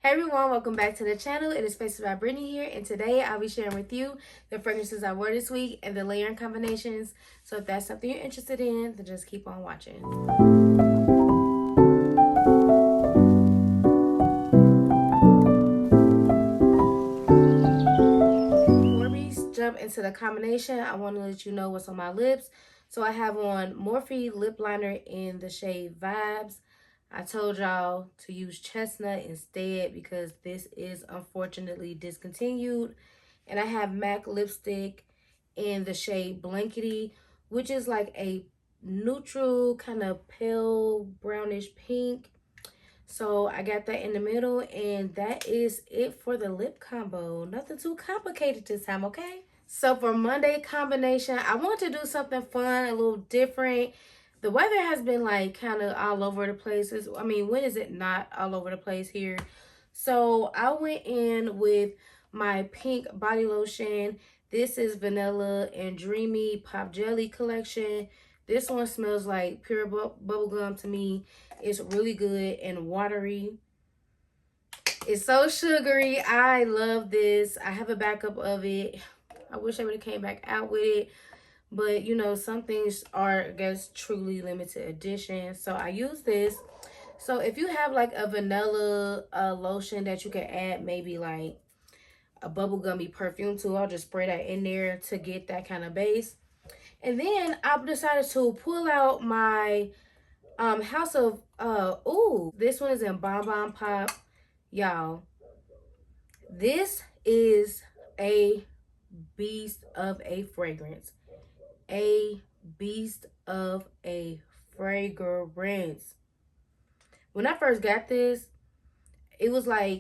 Hey everyone, welcome back to the channel. It is Faces by Brittany here, and today I'll be sharing with you the fragrances I wore this week and the layering combinations. So if that's something you're interested in, then just keep on watching. Before we jump into the combination, I want to let you know what's on my lips. So I have on Morphe lip liner in the shade Vibes. I told y'all to use chestnut instead because this is unfortunately discontinued. And I have MAC lipstick in the shade Blankety, which is like a neutral kind of pale brownish pink. So I got that in the middle, and that is it for the lip combo. Nothing too complicated this time, okay? So for Monday combination, I want to do something fun, a little different. The weather has been like kind of all over the place. I mean, when is it not all over the place here? So I went in with my pink body lotion. This is Vanilla and Dreamy Pop Jelly collection. This one smells like pure bubblegum to me. It's really good and watery. It's so sugary. I love this. I have a backup of it. I wish I would have came back out with it. But, you know, some things are, I guess, truly limited edition. So I use this. So if you have like a vanilla lotion that you can add maybe like a bubblegummy perfume to, I'll just spray that in there to get that kind of base. And then I decided to pull out my House of, this one is in Bonbon Pop. Y'all, this is a beast of a fragrance. A beast of a fragrance. When I first got this, it was last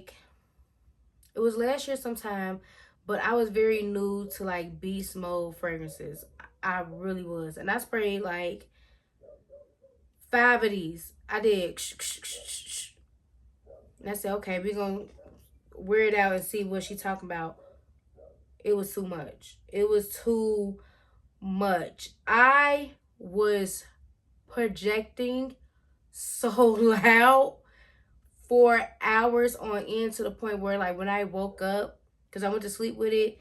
year sometime, but I was very new to like beast mode fragrances. I really was. And I sprayed like 5 of these. I did. And I said, okay, we're going to wear it out and see what she's talking about. It was too much. It was too much. I was projecting so loud for hours on end to the point where like when I woke up, because I went to sleep with it,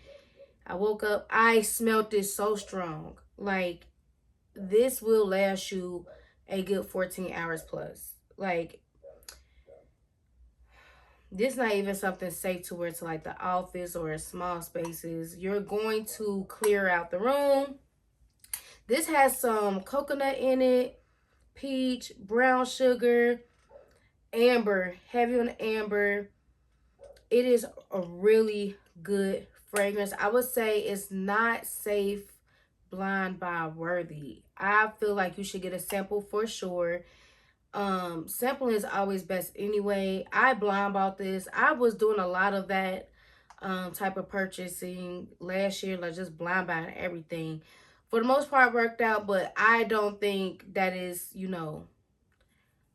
I woke up, I smelled it so strong. Like, this will last you a good 14 hours plus. Like, this not even something safe to wear to like the office or small spaces. You're going to clear out the room. This has some coconut in it, peach, brown sugar, amber, heavy on amber. It is a really good fragrance. I would say it's not safe blind buy worthy. I feel like you should get a sample for sure. Sampling is always best anyway. I blind bought this. I was doing a lot of that type of purchasing last year, like just blind buying everything. For the most part worked out, but I don't think that is, you know,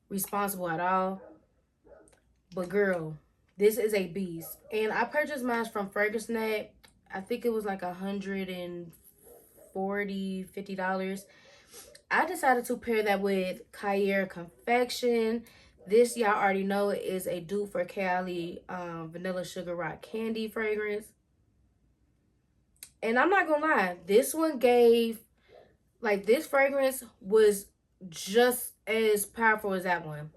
responsible at all. But girl, this is a beast. And I purchased mine from FragranceNet. I think it was like $140, $50. I decided to pair that with Khair Confection. This, y'all already know, is a dupe for Cali Vanilla Sugar Rock Candy fragrance. And I'm not gonna lie, this one gave, like, this fragrance was just as powerful as that one.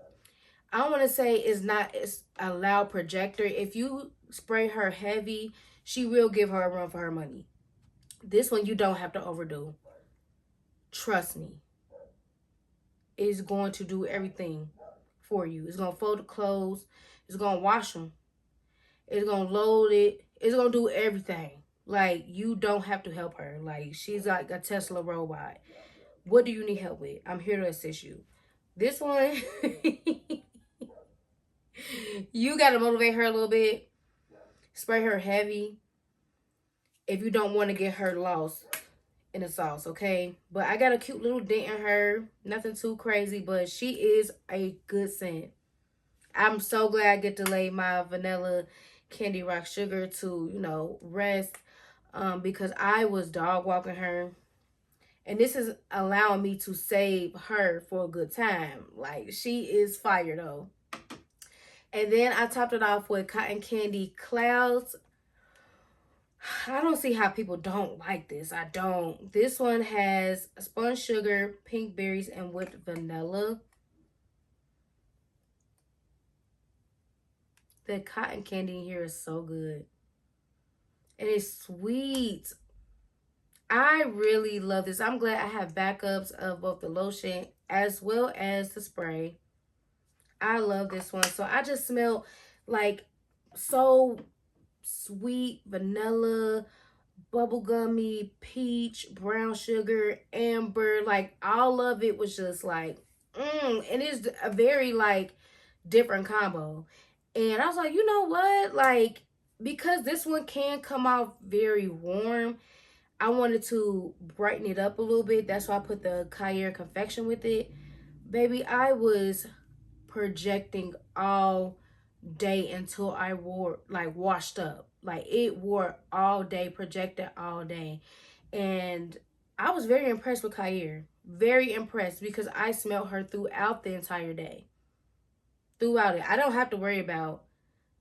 I don't want to say it's not as a loud projector. If you spray her heavy, she will give her a run for her money. This one you don't have to overdo. Trust me. It's going to do everything for you. It's going to fold the clothes. It's going to wash them. It's going to load it. It's going to do everything. Like, you don't have to help her. Like, she's like a Tesla robot. What do you need help with? I'm here to assist you. This one, you got to motivate her a little bit. Spray her heavy if you don't want to get her lost in the sauce, okay? But I got a cute little dent in her. Nothing too crazy, but she is a good scent. I'm so glad I get to lay my vanilla candy rock sugar to, you know, rest because I was dog walking her. And this is allowing me to save her for a good time. Like, she is fire, though. And then I topped it off with Cotton Candy Clouds. I don't see how people don't like this. I don't. This one has spun sugar, pink berries, and whipped vanilla. The cotton candy in here is so good. And it's sweet. I really love this. I'm glad I have backups of both the lotion as well as the spray. I love this one. So I just smell like so sweet, vanilla, bubblegummy, peach, brown sugar, amber. Like all of it was just like, and it's a very like different combo. And I was like, you know what? Like, because this one can come off very warm, I wanted to brighten it up a little bit. That's why I put the Khair Confection with it. Baby, I was projecting all day until I wore, like, washed up. Like, it wore all day, projected all day. And I was very impressed with Khair. Very impressed because I smelled her throughout the entire day. Throughout it. I don't have to worry about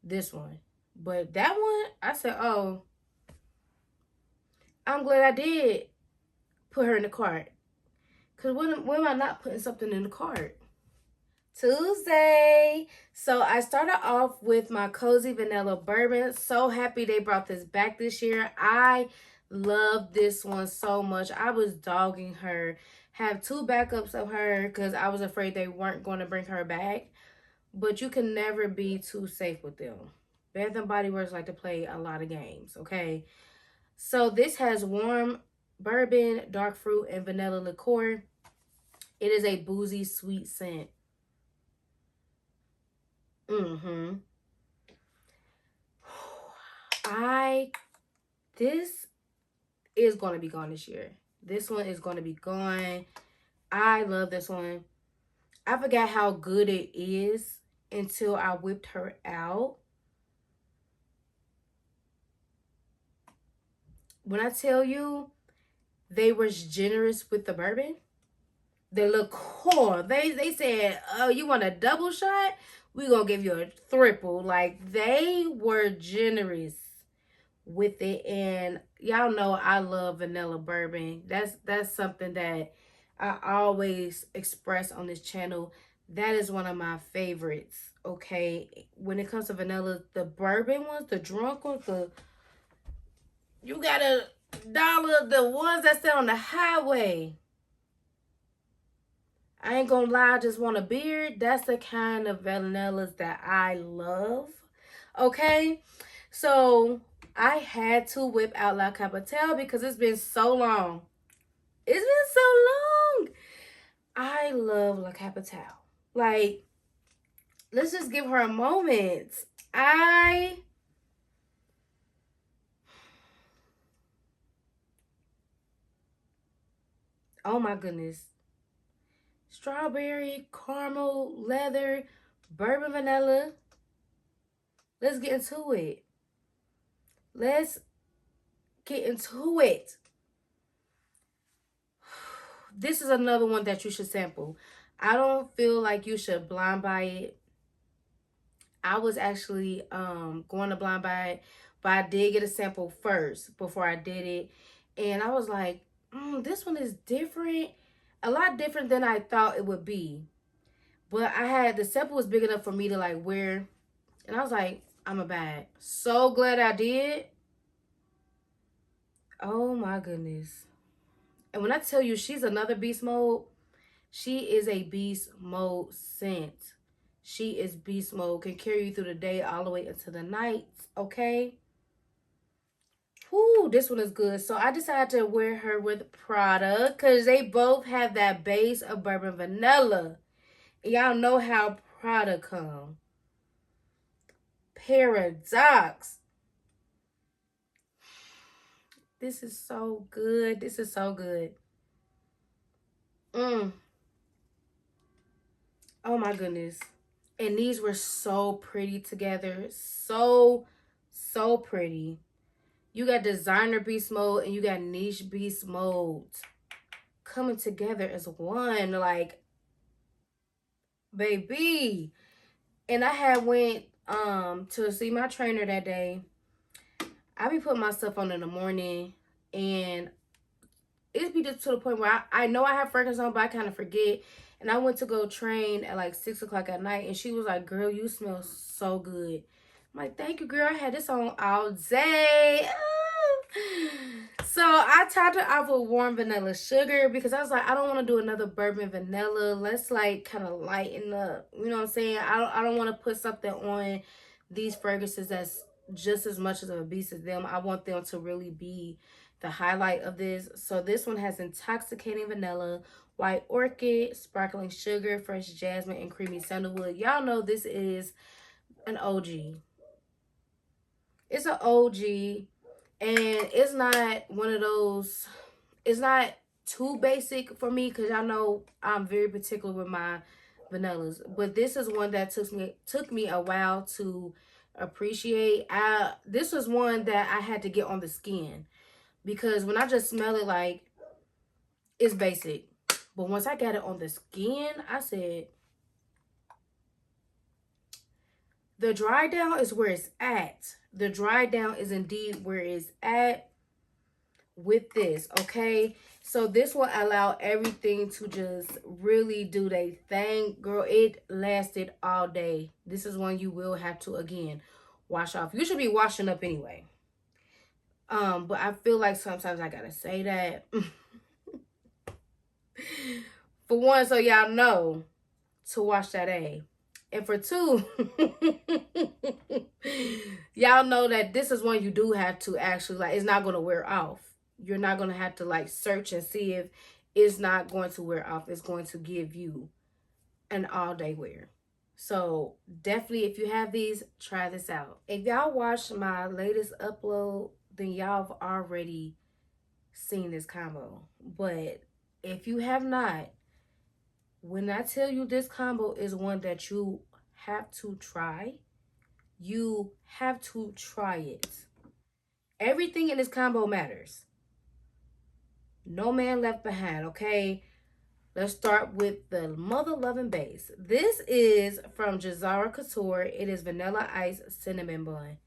this one. But that one, I said, oh, I'm glad I did put her in the cart. Because when am I not putting something in the cart? Tuesday. So I started off with my Cozy Vanilla Bourbon. So happy they brought this back this year. I love this one so much. I was dogging her. Have 2 backups of her because I was afraid they weren't going to bring her back. But you can never be too safe with them. Bath and Body Works like to play a lot of games, okay? So this has warm bourbon, dark fruit, and vanilla liqueur. It is a boozy, sweet scent. This is going to be gone this year. This one is going to be gone. I love this one. I forgot how good it is until I whipped her out. When I tell you they were generous with the bourbon, the liqueur, they said, oh, you want a double shot? We're going to give you a triple. Like, they were generous with it. And y'all know I love vanilla bourbon. That's something that I always express on this channel. That is one of my favorites, okay? When it comes to vanilla, the bourbon ones, the drunk ones, you gotta dollar the ones that sit on the highway. I ain't gonna lie, I just want a beard. That's the kind of vanillas that I love. Okay? So I had to whip out La Capitale because it's been so long. It's been so long. I love La Capitale. Like, let's just give her a moment. Oh my goodness. Strawberry, caramel, leather, bourbon vanilla. Let's get into it. Let's get into it. This is another one that you should sample. I don't feel like you should blind buy it. I was actually going to blind buy it, but I did get a sample first before I did it. And I was like, this one is different. A lot different than I thought it would be. But the sample was big enough for me to like wear. And I was like, I'm a bad. So glad I did. Oh my goodness. And when I tell you she's another beast mode, she is a beast mode scent. She is beast mode. Can carry you through the day all the way into the night. Okay? Whoo, this one is good. So I decided to wear her with Prada because they both have that base of bourbon vanilla. Y'all know how Prada come. Paradox. This is so good. This is so good. Oh my goodness. And these were so pretty together. So pretty. You got designer beast mode and you got niche beast mode coming together as one. Like, baby. And I had went to see my trainer that day. I be putting my stuff on in the morning, and it be just to the point where I know I have fragrance on, but I kind of forget. And I went to go train at like 6 o'clock at night, and she was like, "Girl, you smell so good." I'm like, "Thank you, girl. I had this on all day." So I topped it off with warm vanilla sugar because I was like, I don't want to do another bourbon vanilla. Let's like kind of lighten up. You know what I'm saying? I don't want to put something on these fragrances that's just as much as a beast as them. I want them to really be the highlight of this. So this one has intoxicating vanilla, white orchid, sparkling sugar, fresh jasmine, and creamy sandalwood. Y'all know this is an OG. It's an OG. And it's not one of those, it's not too basic for me because y'all know I'm very particular with my vanillas. But this is one that took me a while to appreciate. This was one that I had to get on the skin because when I just smell it, like, it's basic. But once I got it on the skin, I said, the dry down is where it's at. The dry down is indeed where it's at with this, okay? So this will allow everything to just really do their thing. Girl, it lasted all day. This is one you will have to, again, wash off. You should be washing up anyway. But I feel like sometimes I gotta say that. For one, so y'all know to wash that A. And for two, y'all know that this is one you do have to actually, like, it's not going to wear off. You're not going to have to, like, search and see if it's not going to wear off. It's going to give you an all-day wear. So definitely, if you have these, try this out. If y'all watched my latest upload, then y'all have already seen this combo. But if you have not, when I tell you this combo is one that you have to try, you have to try it. Everything in this combo matters. No man left behind, okay? Let's start with the mother-loving base. This is from Jazara Couture. It is Vanilla Ice Cinnamon Bun.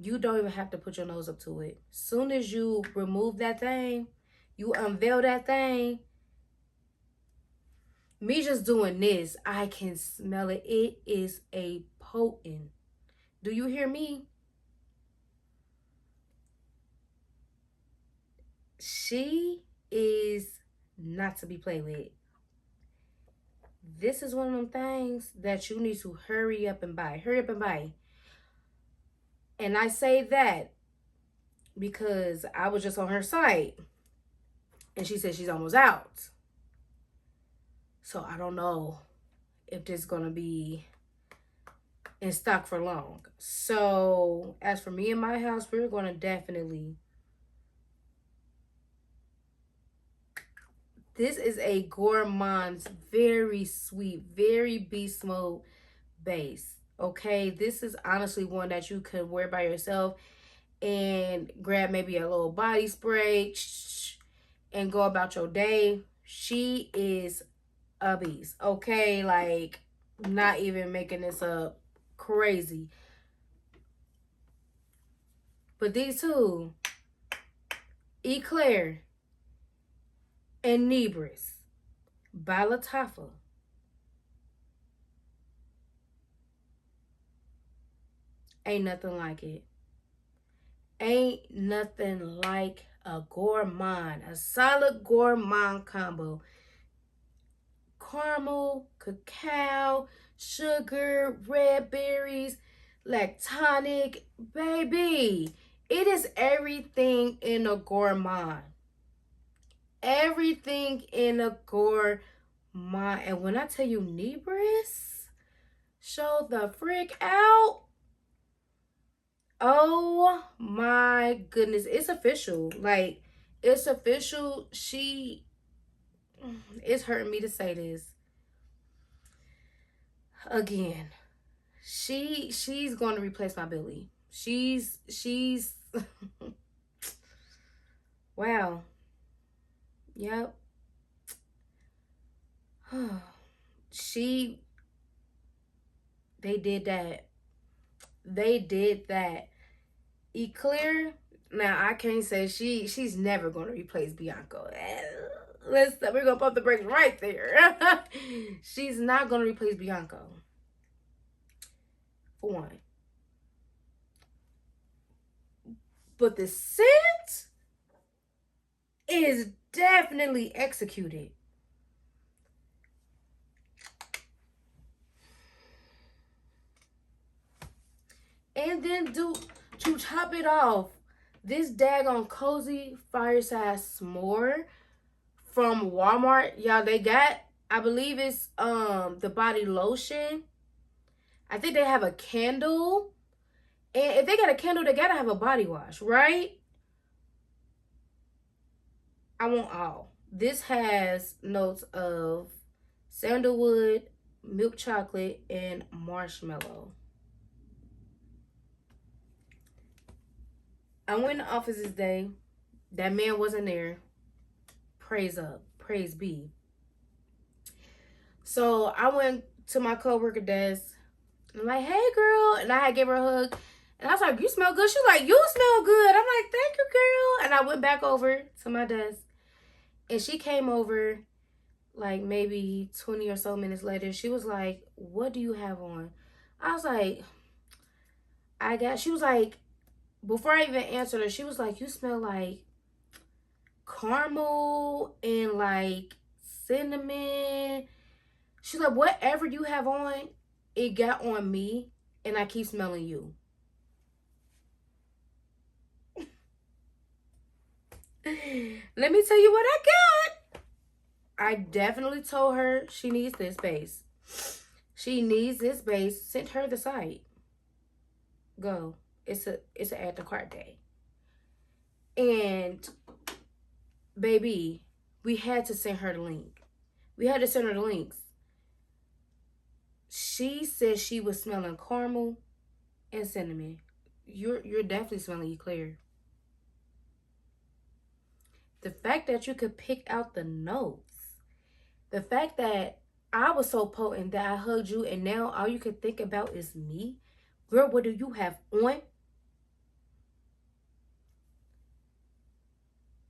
You don't even have to put your nose up to it. Soon as you remove that thing, you unveil that thing, me just doing this, I can smell it. It is a potent. Do you hear me? She is not to be played with. This is one of them things that you need to hurry up and buy. Hurry up and buy. And I say that because I was just on her site and she said she's almost out. So I don't know if this is going to be in stock for long. So as for me and my house, we're going to definitely... This is a Gourmande's very sweet, very beast mode base. Okay, this is honestly one that you could wear by yourself and grab maybe a little body spray and go about your day. She is a beast. Okay, like, not even making this up. Crazy. But these two, Eclaire and Nebras by Lataffa. Ain't nothing like it. Ain't nothing like a gourmand, a solid gourmand combo. Caramel, cacao, sugar, red berries, lactonic, baby. It is everything in a gourmand. Everything in a gourmand. And when I tell you Nebras, show the freak out. Oh my goodness. It's official. Like, it's official. It's hurting me to say this. Again, she's going to replace my Billy. She's wow. Yep. They did that. They did that. Eclaire, now I can't say she's never gonna replace Bianca. We're gonna pump the brakes right there. She's not gonna replace Bianca. For one. But the scent is definitely executed. And then to top it off, this daggone cozy fireside s'more from Walmart. Y'all, they got, I believe it's the body lotion. I think they have a candle. And if they got a candle, they gotta have a body wash, right? I want all. This has notes of sandalwood, milk chocolate, and marshmallow. I went in the office this day. That man wasn't there. Praise up. Praise be. So I went to my coworker desk. I'm like, hey, girl. And I had gave her a hug. And I was like, you smell good. She's like, you smell good. I'm like, thank you, girl. And I went back over to my desk. And she came over like maybe 20 or so minutes later. She was like, what do you have on? I was like, she was like, before I even answered her, she was like, you smell like caramel and like cinnamon. She's like, whatever you have on, it got on me and I keep smelling you. Let me tell you what I got. I definitely told her she needs this base. She needs this base. Sent her the site. Go. It's a add to cart day. And baby, we had to send her the link. We had to send her the links. She said she was smelling caramel and cinnamon. You're definitely smelling Eclaire. The fact that you could pick out the notes. The fact that I was so potent that I hugged you and now all you could think about is me. Girl, what do you have on?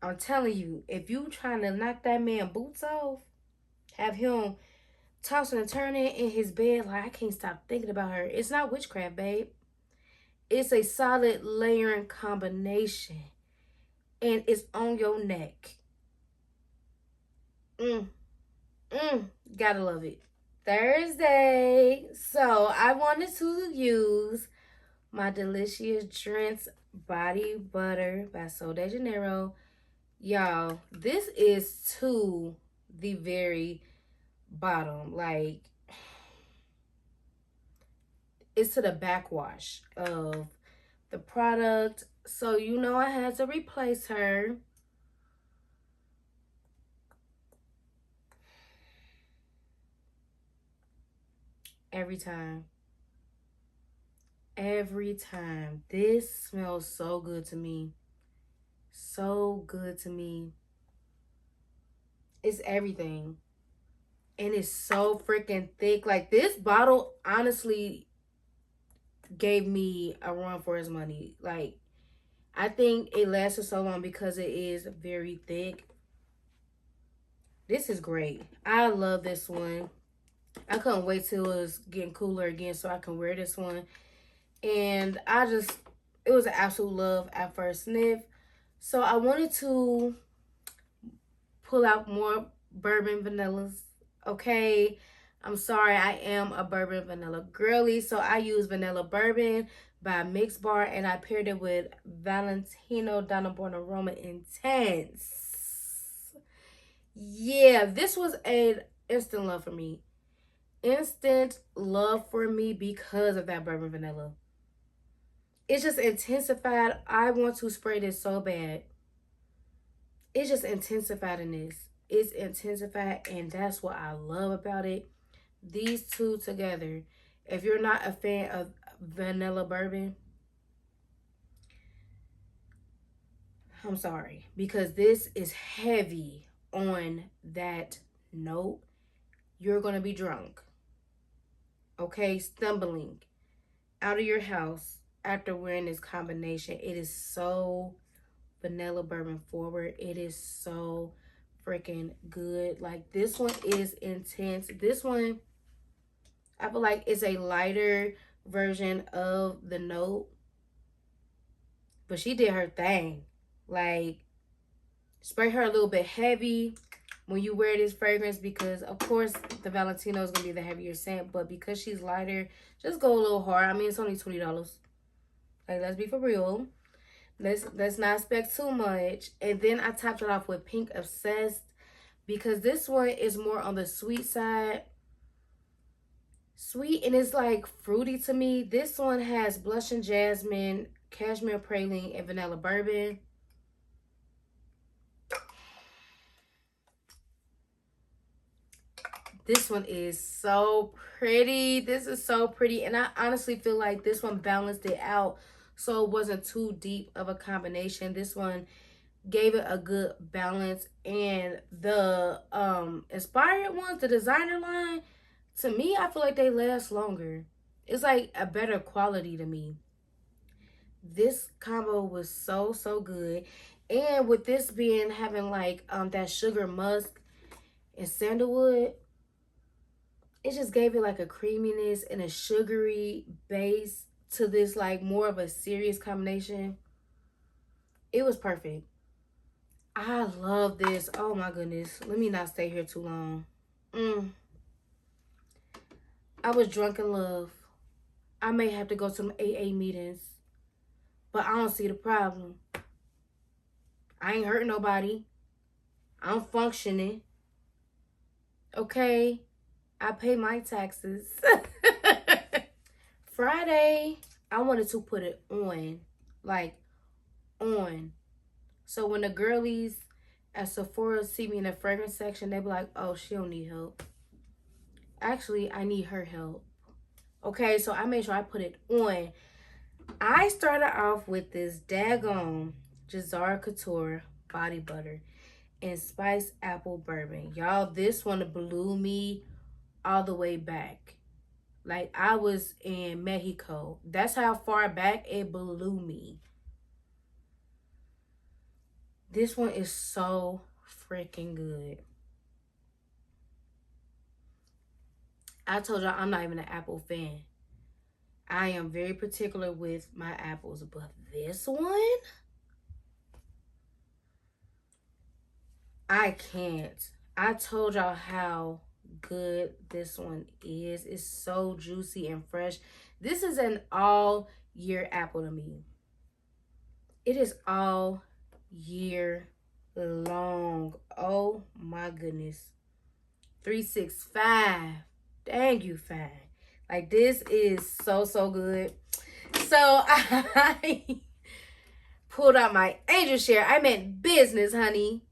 I'm telling you, if you trying to knock that man boots off, have him tossing and turning in his bed like I can't stop thinking about her. It's not witchcraft, babe. It's a solid layering combination. And it's on your neck. Gotta love it. Thursday. So I wanted to use my Delicious Drench Body Butter by Sol de Janeiro. Y'all, this is to the very bottom. Like, it's to the backwash of the product. So, you know, I had to replace her. Every time. Every time. This smells so good to me. So good to me. It's everything. And it's so freaking thick. Like, this bottle honestly gave me a run for his money. Like, I think it lasted so long because it is very thick. This is great. I love this one. I couldn't wait till it was getting cooler again so I can wear this one. And it was an absolute love at first sniff. So I wanted to pull out more bourbon vanillas. Okay, I'm sorry, I am a bourbon vanilla girly. So I use Vanilla Bourbon by Mixbar and I paired it with Valentino Donna Born Aroma Intense. Yeah, this was an instant love for me. Instant love for me because of that bourbon vanilla. It's just intensified. I want to spray this so bad. It's just intensified in this. It's intensified, and that's what I love about it. These two together. If you're not a fan of vanilla bourbon, I'm sorry, because this is heavy on that note, you're going to be drunk. Okay, stumbling out of your house after wearing this combination. It is so vanilla bourbon forward. It is so freaking good. Like, this one is intense. This one, I feel like, is a lighter version of the note, but she did her thing. Like, spray her a little bit heavy when you wear this fragrance, because of course the Valentino is gonna be the heavier scent, but because she's lighter, just go a little hard. I mean, it's only $20. Like, let's be for real. Let's not expect too much. And then I topped it off with Pink Obsessed, because this one is more on the sweet side. Sweet, and it's like fruity to me. This one has blush and jasmine, cashmere praline, and vanilla bourbon. This one is so pretty. This is so pretty. And I honestly feel like this one balanced it out, so it wasn't too deep of a combination. This one gave it a good balance. And the inspired ones, the designer line, to me, I feel like they last longer. It's like a better quality to me. This combo was so, so good. And with this being having like that sugar musk and sandalwood, it just gave it like a creaminess and a sugary base to this, like, more of a serious combination. It was perfect. I love this. Oh my goodness. Let me not stay here too long. I was drunk in love. I may have to go to some AA meetings, but I don't see the problem. I ain't hurting nobody. I'm functioning. Okay? I pay my taxes. Friday, I wanted to put it on. Like, on. So when the girlies at Sephora see me in the fragrance section, they be like, oh, she don't need help. Actually, I need her help. Okay, so I made sure I put it on. I started off with this daggone Jazara Couture body butter and spiced apple bourbon. Y'all, this one blew me all the way back. Like, I was in Mexico. That's how far back it blew me. This one is so freaking good. I told y'all I'm not even an apple fan. I am very particular with my apples, but this one, I can't. I told y'all how good this one is. It's so juicy and fresh. This is an all year apple to me. It is all year long. Oh my goodness. 365. Thank you, fine. Like, this is so, so good. So I pulled out my angel share. I meant business, honey.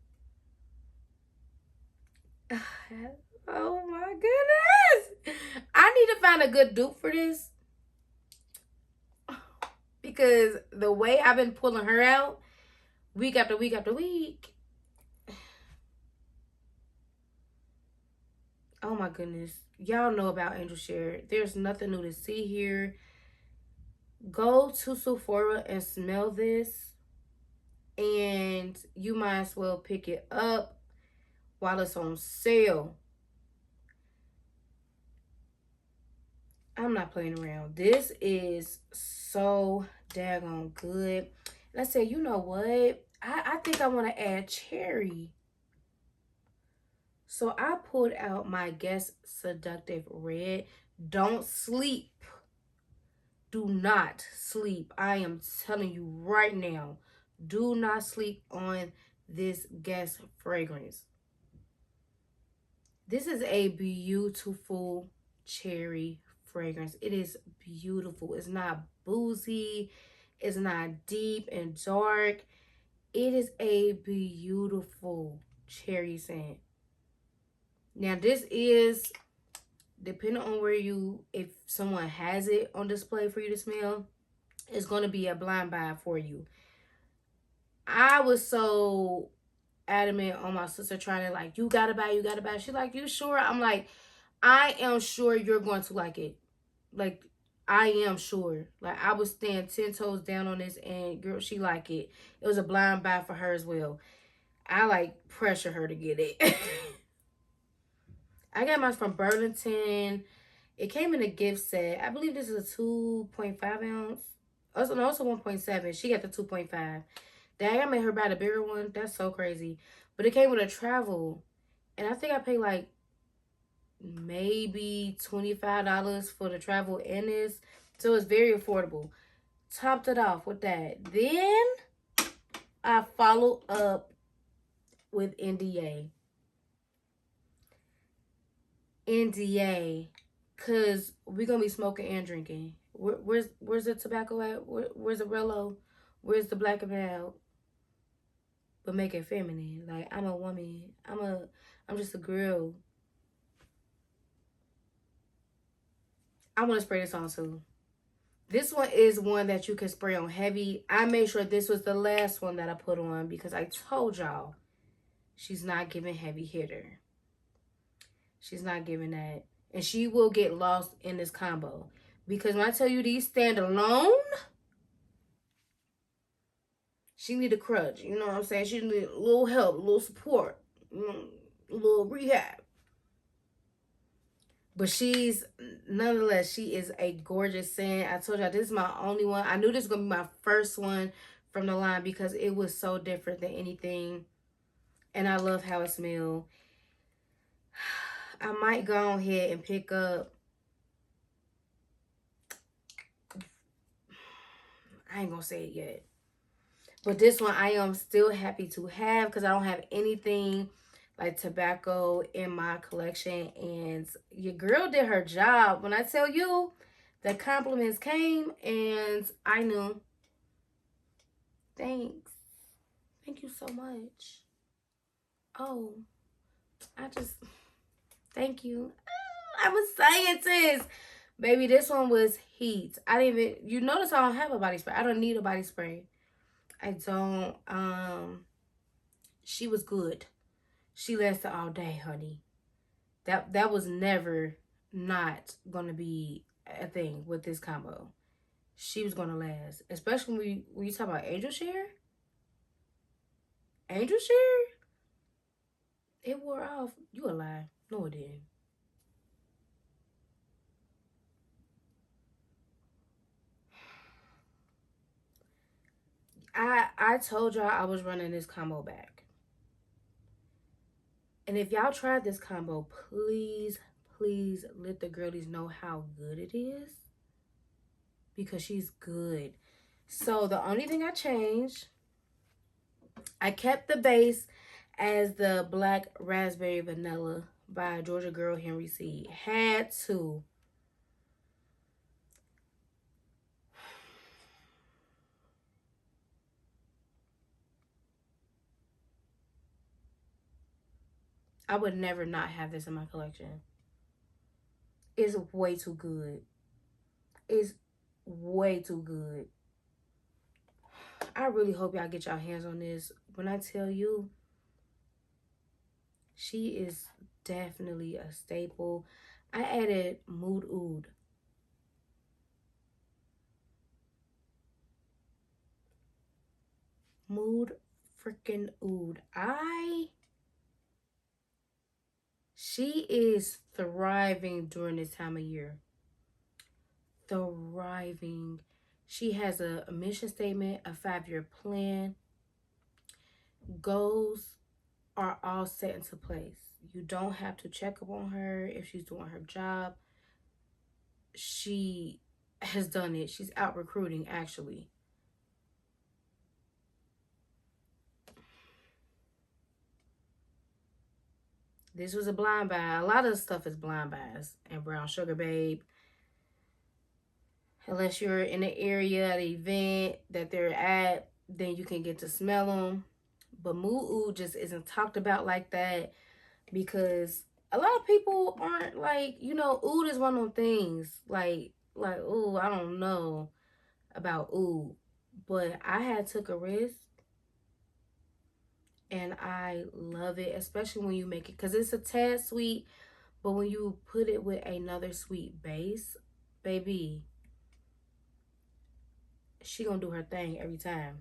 Oh my goodness. I need to find a good dupe for this, because the way I've been pulling her out week after week after week. Oh my goodness. Y'all know about angel share. There's nothing new to see here. Go to Sephora and smell this, and you might as well pick it up while it's on sale. I'm not playing around. This is so daggone good. And I said, you know what? I think I want to add cherry. So I pulled out my Guess Seductive Red. Don't sleep. Do not sleep. I am telling you right now. Do not sleep on this Guess fragrance. This is a beautiful cherry fragrance. It is beautiful. It's not boozy. It's not deep and dark. It is a beautiful cherry scent. Now, this is, depending on where you, if someone has it on display for you to smell, it's going to be a blind buy for you. I was so adamant on my sister trying to like, you gotta buy, you gotta buy. She's like, you sure? I'm like, I am sure you're going to like it. Like, I am sure. Like, I would stand 10 toes down on this, and girl, she like it. It was a blind buy for her as well. I like pressure her to get it. I got mine from Burlington. It came in a gift set. I believe this is a 2.5 ounce. Also, no, also 1.7. She got the 2.5. Dang, I made her buy the bigger one. That's so crazy. But it came with a travel. And I think I paid like maybe $25 for the travel and this. So it's very affordable. Topped it off with that. Then I followed up with NDA. NDA. Cause we're gonna be smoking and drinking. Where's the tobacco at? Where's the Rello? Where's the black and out? But make it feminine. Like, I'm a woman. I'm just a girl. I want to spray this on too. This one is one that you can spray on heavy. I made sure this was the last one that I put on because I told y'all she's not giving heavy hitter. She's not giving that. And she will get lost in this combo. Because when I tell you these stand alone, she need a crutch. You know what I'm saying? She need a little help, a little support, a little rehab. But she's, nonetheless, she is a gorgeous scent. I told y'all this is my only one. I knew this was going to be my first one from the line because it was so different than anything. And I love how it smells. I might go ahead and pick up. I ain't going to say it yet. But this one I am still happy to have because I don't have anything like tobacco in my collection. And your girl did her job. When I tell you, the compliments came and I knew. Thanks. Thank you so much. Oh, thank you. I'm a scientist. Baby, this one was heat. I didn't even, you notice I don't have a body spray. I don't need a body spray. I don't, she was good. She lasted all day, honey. That was never not gonna be a thing with this combo. She was gonna last. Especially when you talk about Angel Share. Angel Share? It wore off. You a lie. No, it didn't. I told y'all I was running this combo back. And if y'all tried this combo, please, please let the girlies know how good it is. Because she's good. So the only thing I changed, I kept the base as the Black Raspberry Vanilla by Georgia Girl Henry C. Had to. I would never not have this in my collection. It's way too good. It's way too good. I really hope y'all get y'all hands on this. When I tell you, she is definitely a staple. I added Mood Oud. Mood freaking Oud. She is thriving during this time of year. Thriving. She has a mission statement, a 5-year plan. Goals are all set into place. You don't have to check up on her if she's doing her job. She has done it. She's out recruiting, actually. This was a blind buy. A lot of stuff is blind buys. And Brown Sugar Babe. Unless you're in the area at an event that they're at, then you can get to smell them. But Mood Oud just isn't talked about like that because a lot of people aren't like, you know, oud is one of them things. Like, ooh, I don't know about oud. But I had took a risk. And I love it, especially when you make it, because it's a tad sweet, but when you put it with another sweet base, baby, she gonna do her thing every time.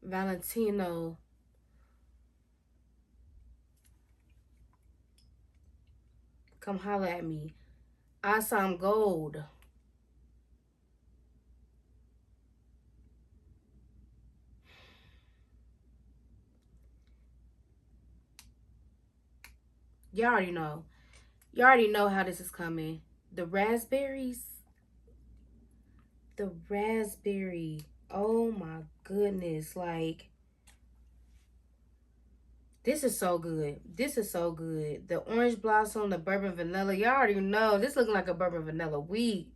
Valentino, come holler at me. Ansaam Gold. Y'all already know. Y'all already know how this is coming. The raspberries. The raspberry. Oh my goodness. Like, this is so good. This is so good. The orange blossom, the bourbon vanilla. Y'all already know. This looking like a bourbon vanilla weed.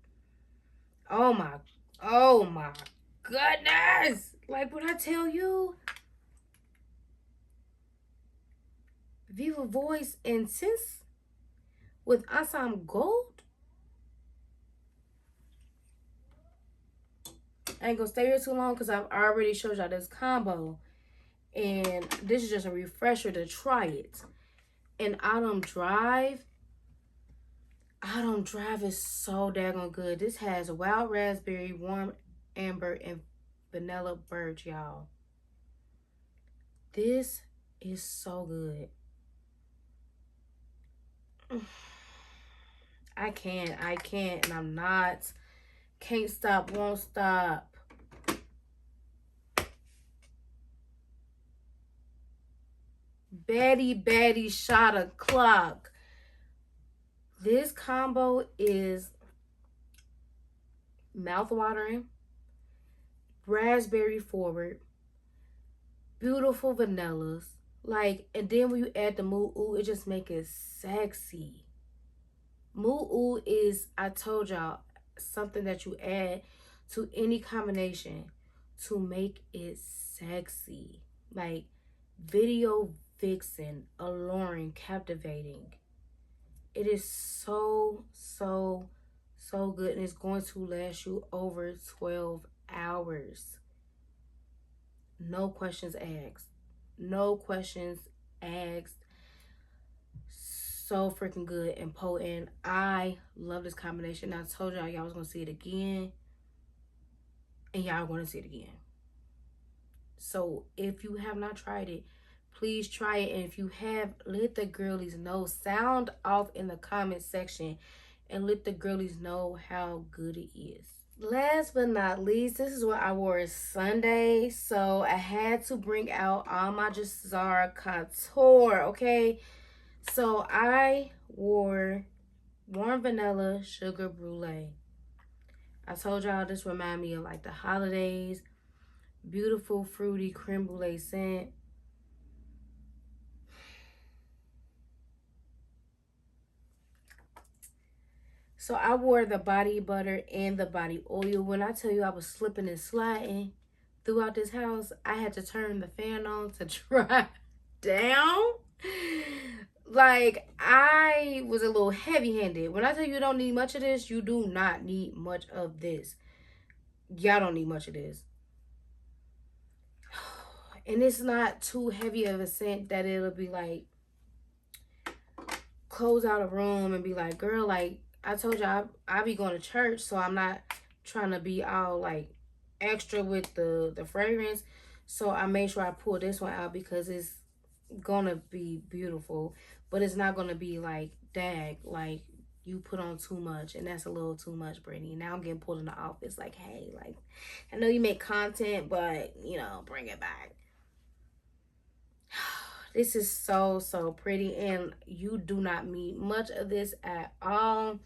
Oh my goodness. Like, when I tell you, Viva Voice Intense with Ansaam Gold. I ain't gonna stay here too long because I've already showed y'all this combo. And this is just a refresher to try it. And Autumn Drive is so daggone good. This has wild raspberry, warm amber, and vanilla birch, y'all. This is so good. I can't, and I'm not. Can't stop, won't stop. Baddie shot o'clock. This combo is mouth-watering, raspberry forward, beautiful vanillas. Like, and then when you add the moo it just make it sexy. Moo is, I told y'all, something that you add to any combination to make it sexy. Like, video vixen, alluring, captivating. It is so good, and it's going to last you over 12 hours. No questions asked. No questions asked. So freaking good and potent. I love this combination. I told y'all was going to see it again, and y'all going to see it again. So if you have not tried it, please try it. And if you have, let the girlies know. Sound off in the comment section and let the girlies know how good it is. Last but not least, this is what I wore Sunday. So I had to bring out all my Zara Couture, okay? So I wore warm vanilla sugar brulee. I told y'all this remind me of like the holidays. Beautiful fruity creme brulee scent. So I wore the body butter and the body oil. When I tell you I was slipping and sliding throughout this house, I had to turn the fan on to dry down. Like, I was a little heavy-handed. When I tell you don't need much of this, you do not need much of this. Y'all don't need much of this. And it's not too heavy of a scent that it'll be like, close out a room and be like, girl, like, I told you I be going to church, so I'm not trying to be all like extra with the fragrance. So I made sure I pull this one out because it's gonna be beautiful, but it's not gonna be like dag, like you put on too much, and that's a little too much, Brittany. Now I'm getting pulled in the office like, hey, like, I know you make content, but you know, bring it back. This is so pretty, and you do not need much of this at all.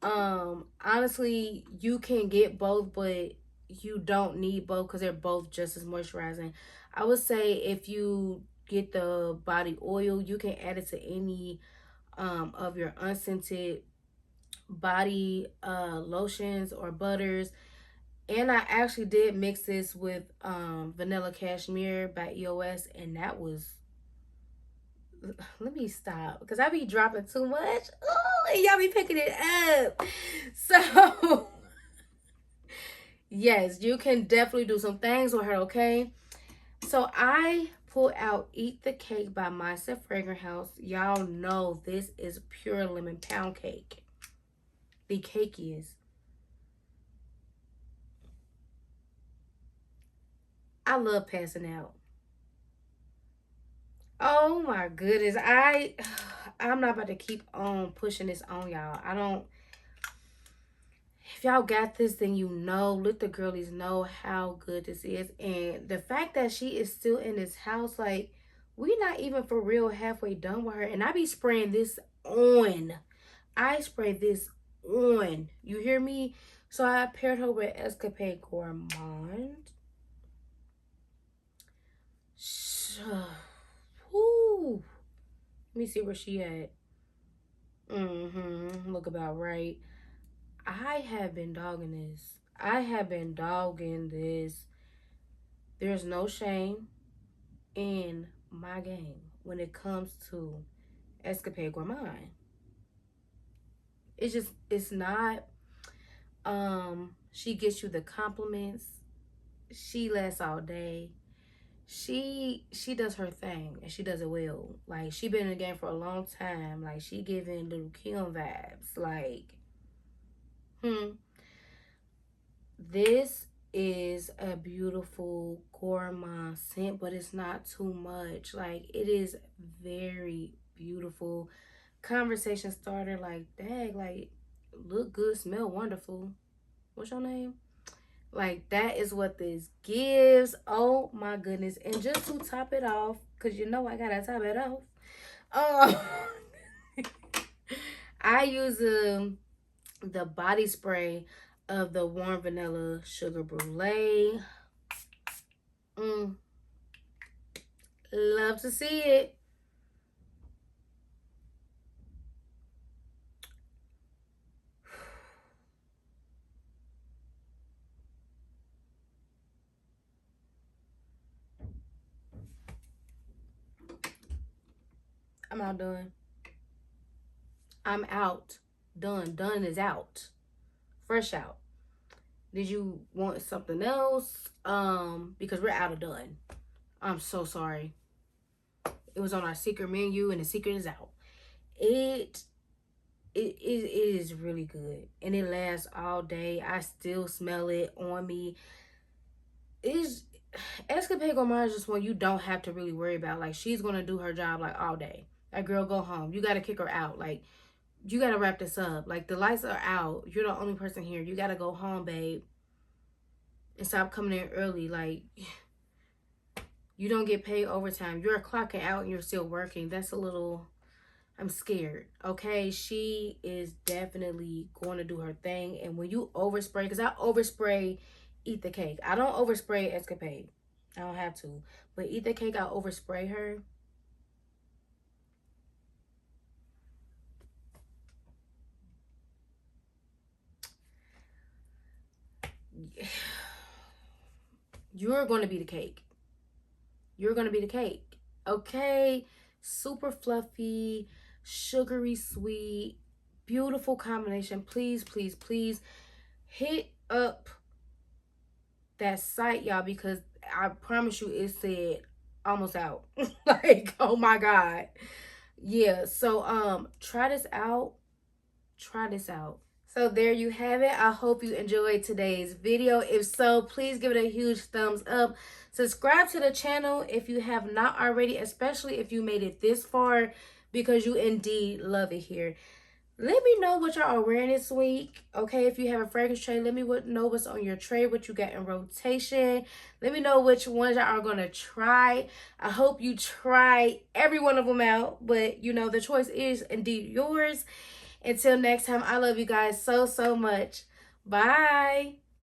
Honestly, you can get both, but you don't need both because they're both just as moisturizing. I would say if you get the body oil, you can add it to any of your unscented body lotions or butters. And I actually did mix this with Vanilla Cashmere by EOS, and that was, let me stop because I be dropping too much. Oh, and y'all be picking it up. So Yes, you can definitely do some things with her, okay? So I pulled out Eat the Cake by Myself Fragrance House. Y'all know this is pure lemon pound cake. The cake is. I love passing out. Oh my goodness. I'm not about to keep on pushing this on y'all. I don't, if y'all got this, then you know, let the girlies know how good this is. And the fact that she is still in this house, like, we not even for real halfway done with her. And I be spraying this on. I spray this on. You hear me? So I paired her with Escapade Gourmande. Woo. Let me see where she at. Look about right. I have been dogging this. I have been dogging this. There's no shame in my game when it comes to Escapade Gourmande. It's just, it's not, she gets you the compliments. She lasts all day. She does her thing and she does it well. Like, she been in the game for a long time. Like, she giving little Kim vibes. Like, this is a beautiful gourmand scent, but it's not too much. Like, it is very beautiful. Conversation starter, like, dang, like, look good, smell wonderful. What's your name? Like, that is what this gives. Oh my goodness. And just to top it off, because you know I gotta top it off, I use the body spray of the warm vanilla sugar brulee. Love to see it. I'm out done. I'm out. Done. Done is out. Fresh out. Did you want something else? Because we're out of done. I'm so sorry. It was on our secret menu and the secret is out. It is really good. And it lasts all day. I still smell it on me. It's Escapade Gourmande is just one you don't have to really worry about. Like, she's gonna do her job like all day. That girl go home. You gotta kick her out. Like, you gotta wrap this up. Like, the lights are out. You're the only person here. You gotta go home, babe. And stop coming in early. Like, you don't get paid overtime. You're clocking out and you're still working. That's a little, I'm scared. Okay, she is definitely going to do her thing. And when you overspray, because I overspray Eat the Cake. I don't overspray Escapade. I don't have to. But Eat the Cake, I overspray her. You're going to be the cake. You're going to be the cake. Okay? Super fluffy, sugary sweet, beautiful combination. Please, please, please hit up that site, y'all, because I promise you it said almost out. Like, oh my God. Yeah, so try this out. Try this out. So there you have it. I hope you enjoyed today's video. If so, please give it a huge thumbs up. Subscribe to the channel if you have not already, especially if you made it this far, because you indeed love it here. Let me know what y'all are wearing this week. Okay, if you have a fragrance tray, let me know what's on your tray, what you got in rotation. Let me know which ones y'all are going to try. I hope you try every one of them out, but you know, the choice is indeed yours. Until next time, I love you guys so, so much. Bye.